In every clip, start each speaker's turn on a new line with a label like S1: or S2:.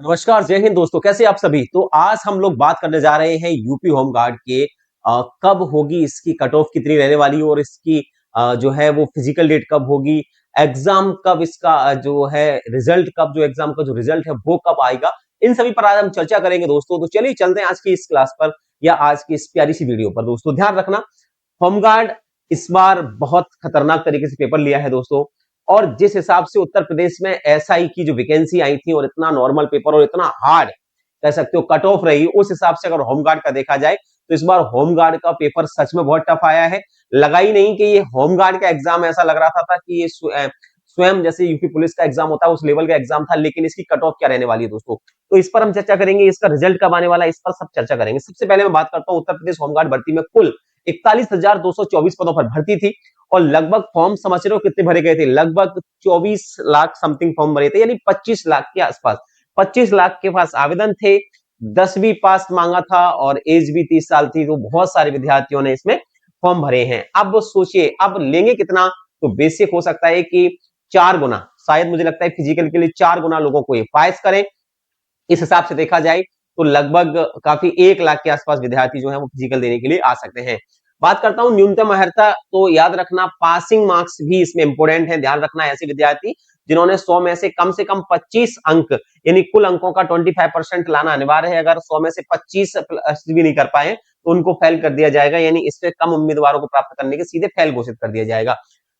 S1: नमस्कार, जय हिंद दोस्तों, कैसे आप सभी। तो आज हम लोग बात करने जा रहे हैं यूपी होमगार्ड के कब होगी इसकी कट ऑफ कितनी रहने वाली है और इसकी जो है वो फिजिकल डेट कब होगी, एग्जाम कब इसका जो है रिजल्ट कब, जो एग्जाम का जो रिजल्ट है वो कब आएगा। इन सभी पर आज हम चर्चा करेंगे दोस्तों। तो चलिए चलते हैं आज की इस क्लास पर या आज की इस प्यारी सी वीडियो पर। दोस्तों ध्यान रखना, होमगार्ड इस बार बहुत खतरनाक तरीके से पेपर लिया है दोस्तों। और जिस हिसाब से उत्तर प्रदेश में एसआई की जो वैकेंसी आई थी और इतना नॉर्मल पेपर और इतना हार्ड कह सकते हो कट ऑफ रही, उस हिसाब से अगर होमगार्ड का देखा जाए तो इस बार होमगार्ड का पेपर सच में बहुत टफ आया है। लगा ही नहीं कि ये होमगार्ड का एग्जाम ऐसा लग रहा था कि ये स्वयं जैसे यूपी पुलिस का एग्जाम होता है उस लेवल का एग्जाम था, लेकिन इसकी कट ऑफ क्या रहने वाली है दोस्तों। तो इस पर हम चर्चा करेंगे, इसका रिजल्ट कब आने वाला है इस पर सब चर्चा करेंगे। सबसे पहले मैं बात करता हूं उत्तर प्रदेश होमगार्ड भर्ती में कुल 41,224 पदों पर भर्ती थी और लगभग फॉर्म समझ रहे हो कितने भरे गए थे, लगभग 24 लाख समथिंग फॉर्म भरे थे, यानी 25 लाख के आसपास। 25 लाख के पास आवेदन थे, 10वीं पास मांगा था और एज भी 30 साल थी। तो बहुत सारे विद्यार्थियों ने इसमें फॉर्म भरे हैं। अब सोचिए अब लेंगे कितना। तो बेसिक हो सकता है कि 4 गुना, शायद मुझे लगता है फिजिकल के लिए 4 गुना लोगों को ये पास करें। इस हिसाब से देखा जाए तो लगभग काफी 1 लाख के आसपास विद्यार्थी जो है वो फिजिकल देने के लिए आ सकते हैं। बात करता हूं न्यूनतम अर्हता, तो याद रखना पासिंग मार्क्स भी इसमें इंपोर्टेंट है। ध्यान रखना ऐसे विद्यार्थी जिन्होंने 100 में से कम 25 अंक यानी कुल अंकों का 25% लाना अनिवार्य है। अगर 100 में से 25 भी नहीं कर पाए तो उनको फेल कर दिया जाएगा, यानी इससे कम उम्मीदवारों को प्राप्त करने के सीधे फेल घोषित कर दिया जाएगा।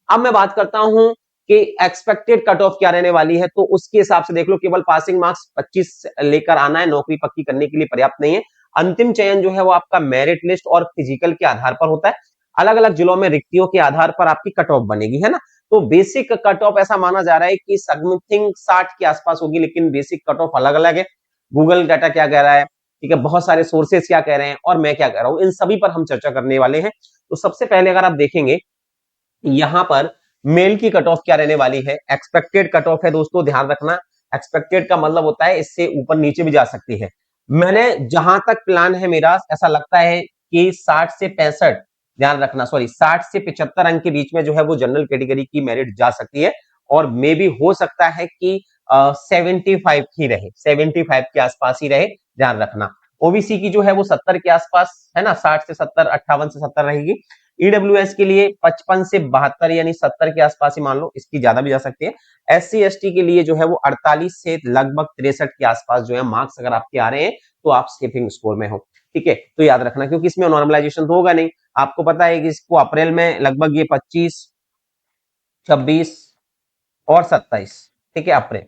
S1: अब मैं बात करता हूं कि एक्सपेक्टेड कट ऑफ क्या रहने वाली है, तो उसके हिसाब से देख लो। केवल पासिंग मार्क्स 25 लेकर आना है, नौकरी पक्की करने के लिए पर्याप्त नहीं है। अंतिम चयन जो है वो आपका मेरिट लिस्ट और फिजिकल के आधार पर होता है। अलग अलग जिलों में रिक्तियों के आधार पर आपकी कट ऑफ बनेगी, है ना। तो बेसिक कट ऑफ ऐसा माना जा रहा है कि समथिंग 60 के आसपास होगी, लेकिन बेसिक कट ऑफ अलग अलग है। गूगल डाटा क्या कह रहा है, ठीक है, बहुत सारे सोर्सेस क्या कह रहे हैं और मैं क्या कह रहा हूं, इन सभी पर हम चर्चा करने वाले हैं। तो सबसे पहले अगर आप देखेंगे यहां पर मेल की कट ऑफ क्या रहने वाली है, एक्सपेक्टेड कट ऑफ है दोस्तों। ध्यान रखना, एक्सपेक्टेड का मतलब होता है इससे ऊपर नीचे भी जा सकती है। मैंने जहां तक प्लान है मेरा, ऐसा लगता है कि 60 से 65, ध्यान रखना सॉरी 60 से 75 अंक के बीच में जो है वो जनरल कैटेगरी की मेरिट जा सकती है। और मे भी हो सकता है कि 75 ही रहे, 75 के आसपास ही रहे, ध्यान रखना। ओबीसी की जो है वो 70 के आसपास है ना, 60 से 70, 58 से 70 रहेगी। ईडब्ल्यूएस के लिए 55 से 72 यानी 70 के आसपास ही मान लो, इसकी ज्यादा भी जा सकती है। एससी एसटी के लिए जो है वो 48 से लगभग 63 के आसपास जो है मार्क्स अगर आपके आ रहे हैं तो आप सेफिंग स्कोर में हो, ठीक है। तो याद रखना, क्योंकि इसमें नॉर्मलाइजेशन तो होगा नहीं। आपको पता है कि इसको अप्रैल में लगभग ये 25, 26 और 27, ठीक है, अप्रैल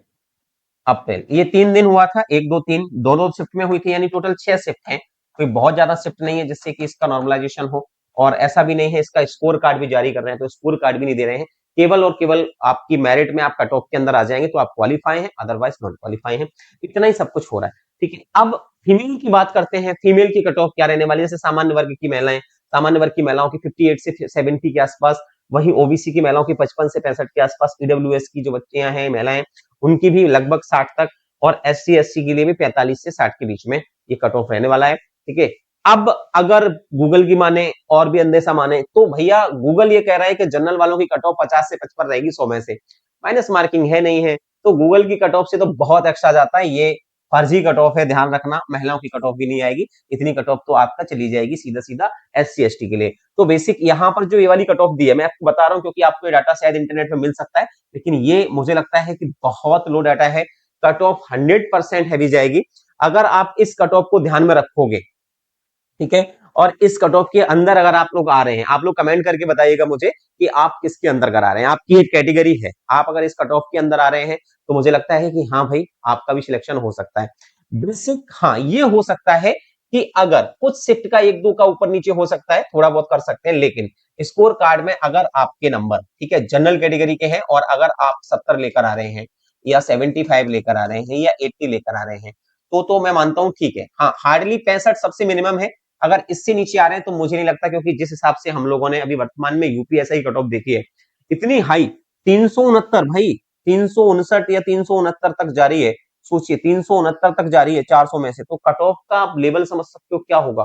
S1: अप्रैल ये 3 दिन हुआ था, 1 2 3 दो शिफ्ट में हुई थी, यानी टोटल 6 शिफ्ट हैं। कोई बहुत ज्यादा शिफ्ट नहीं है जिससे कि इसका नॉर्मलाइजेशन हो। और ऐसा भी नहीं है, इसका स्कोर कार्ड भी जारी कर रहे हैं तो स्कोर कार्ड भी नहीं दे रहे हैं। केवल और केवल आपकी मेरिट में आप कट ऑफ के अंदर आ जाएंगे तो आप क्वालिफाई हैं, अदरवाइज नॉन क्वालिफाई हैं। इतना ही सब कुछ हो रहा है, ठीक है। अब फीमेल की बात करते हैं, फीमेल की कट ऑफ क्या रहने वाली है। जैसे सामान्य वर्ग की महिलाएं, सामान्य वर्ग की महिलाओं की 58 से 70 के आसपास, वहीं ओबीसी की महिलाओं की 55 से 65 के आसपास, ईडब्ल्यूएस की जो बच्चियां हैं महिलाएं उनकी भी लगभग 60 तक, और एससी एससी के लिए भी 45 से 60 के बीच में ये कट ऑफ रहने वाला है, ठीक है। अब अगर गूगल की माने और भी अंदेशा माने तो भैया गूगल ये कह रहा है कि जनरल वालों की कट ऑफ 50 से 55 रहेगी 100 में से। माइनस मार्किंग है नहीं है, तो गूगल की कट ऑफ से तो बहुत एक्स्ट्रा जाता है, ये फर्जी कट ऑफ है। ध्यान रखना, महिलाओं की कट ऑफ भी नहीं आएगी, इतनी कट ऑफ तो आपका चली जाएगी सीधा सीधा एससी एसटी के लिए। तो बेसिक यहाँ पर जो ये वाली कट ऑफ दी है, मैं आपको बता रहा हूँ क्योंकि आपको ये डाटा शायद इंटरनेट में मिल सकता है, लेकिन ये मुझे लगता है कि बहुत लो डाटा है। कट ऑफ 100% हैवी जाएगी अगर आप इस कट ऑफ को ध्यान में रखोगे, ठीक है। और इस कट ऑफ के अंदर अगर आप लोग आ रहे हैं, आप लोग कमेंट करके बताइएगा मुझे कि आप किसके अंदर करा रहे हैं, आपकी एक कैटेगरी है, आप अगर इस कट ऑफ के अंदर आ रहे हैं तो मुझे लगता है कि हाँ भाई आपका भी सिलेक्शन हो सकता है। बेसिक हाँ ये हो सकता है कि अगर कुछ शिफ्ट का एक दो का ऊपर नीचे हो सकता है, थोड़ा बहुत कर सकते हैं, लेकिन स्कोर कार्ड में अगर आपके नंबर, ठीक है, जनरल कैटेगरी के हैं और अगर आप 70 लेकर आ रहे हैं या 75 लेकर आ रहे हैं या 80 लेकर आ रहे हैं तो मैं मानता हूं ठीक है। हाँ हार्डली 65 सबसे मिनिमम है, अगर इससे नीचे आ रहे हैं तो मुझे नहीं लगता, क्योंकि जिस हिसाब से हम लोगों ने अभी वर्तमान में यूपीएसआई कट ऑफ देखी है इतनी हाई, 369 भाई, 359 या 369 तक जारी है। सोचिए 369 तक जारी है 400 में से, तो कट ऑफ का आप लेवल समझ सकते हो क्या होगा।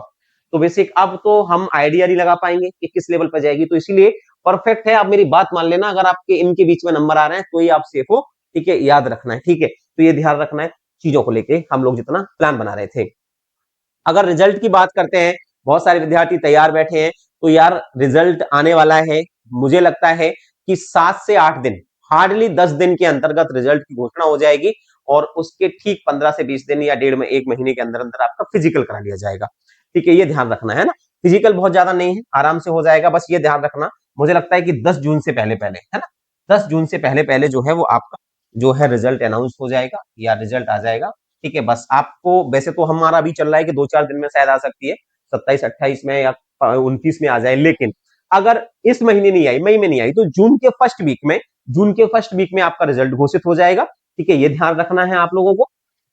S1: तो बेसिक अब तो हम आइडिया नहीं लगा पाएंगे कि किस लेवल पर जाएगी, तो इसीलिए परफेक्ट है। आप मेरी बात मान लेना, अगर आपके इनके बीच में नंबर आ रहे हैं तो ही आप सेफ हो, ठीक है, याद रखना है, ठीक है। तो ये ध्यान रखना है। चीजों को लेके हम लोग जितना प्लान बना रहे थे। अगर रिजल्ट की बात करते हैं, बहुत सारे विद्यार्थी तैयार बैठे हैं, तो यार रिजल्ट आने वाला है। मुझे लगता है कि 7 से 8 दिन, हार्डली 10 दिन के अंतर्गत रिजल्ट की घोषणा हो जाएगी और उसके ठीक 15 से 20 दिन या डेढ़ में 1 महीने के अंदर-अंदर आपका फिजिकल करा लिया जाएगा। ठीक है, ये ध्यान रखना है ना। फिजिकल बहुत ज्यादा नहीं है, आराम से हो जाएगा, बस ये ध्यान रखना। मुझे लगता है कि 10 जून से पहले-पहले, है ना? 10 जून से पहले-पहले जो है वो आपका जो है रिजल्ट अनाउंस हो जाएगा या रिजल्ट आ जाएगा। ठीक है, बस आपको वैसे तो हमारा अभी चल रहा है कि 2-4 दिन में शायद आ सकती है, 27-28 में या 29 में आ जाए, लेकिन अगर इस महीने नहीं आई, मई में नहीं आई, तो जून के फर्स्ट वीक में आपका रिजल्ट घोषित हो जाएगा। ठीक है, ये ध्यान रखना है आप लोगों को।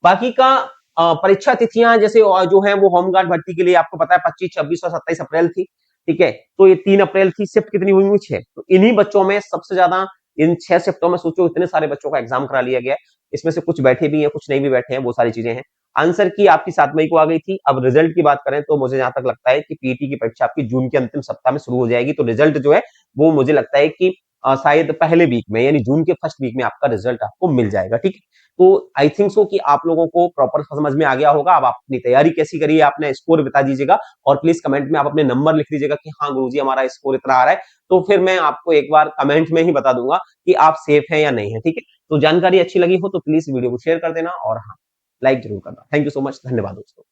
S1: बाकी का परीक्षा तिथियां जैसे जो है वो होमगार्ड भर्ती के लिए आपको पता है 25, 26 और 27 अप्रैल थी। ठीक है, तो ये 3 अप्रैल थी, शिफ्ट कितनी हुई हुई? 6। तो इन्हीं बच्चों में सबसे ज्यादा इन 6 शिफ्टों में सोचो इतने सारे बच्चों का एग्जाम करा लिया गया है। इसमें से कुछ बैठे भी हैं, कुछ नहीं भी बैठे हैं, वो सारी चीजें हैं। आंसर की आपकी 7 मई को आ गई थी। अब रिजल्ट की बात करें तो मुझे जहां तक लगता है कि पीटी की परीक्षा आपकी जून के अंतिम सप्ताह में शुरू हो जाएगी, तो रिजल्ट जो है वो मुझे लगता है कि शायद पहले वीक में यानी जून के फर्स्ट वीक में आपका रिजल्ट आपको मिल जाएगा। ठीक है, तो आई थिंक सो कि आप लोगों को प्रॉपर समझ में आ गया होगा। अब आप अपनी तैयारी कैसी करी है, आपने स्कोर बता दीजिएगा और प्लीज कमेंट में आप अपने नंबर लिख दीजिएगा कि हाँ गुरुजी हमारा स्कोर इतना आ रहा है, तो फिर मैं आपको एक बार कमेंट में ही बता दूंगा कि आप सेफ हैं या नहीं है। ठीक है, तो जानकारी अच्छी लगी हो तो प्लीज वीडियो को शेयर कर देना और हाँ, लाइक जरूर करना। थैंक यू सो मच, धन्यवाद दोस्तों।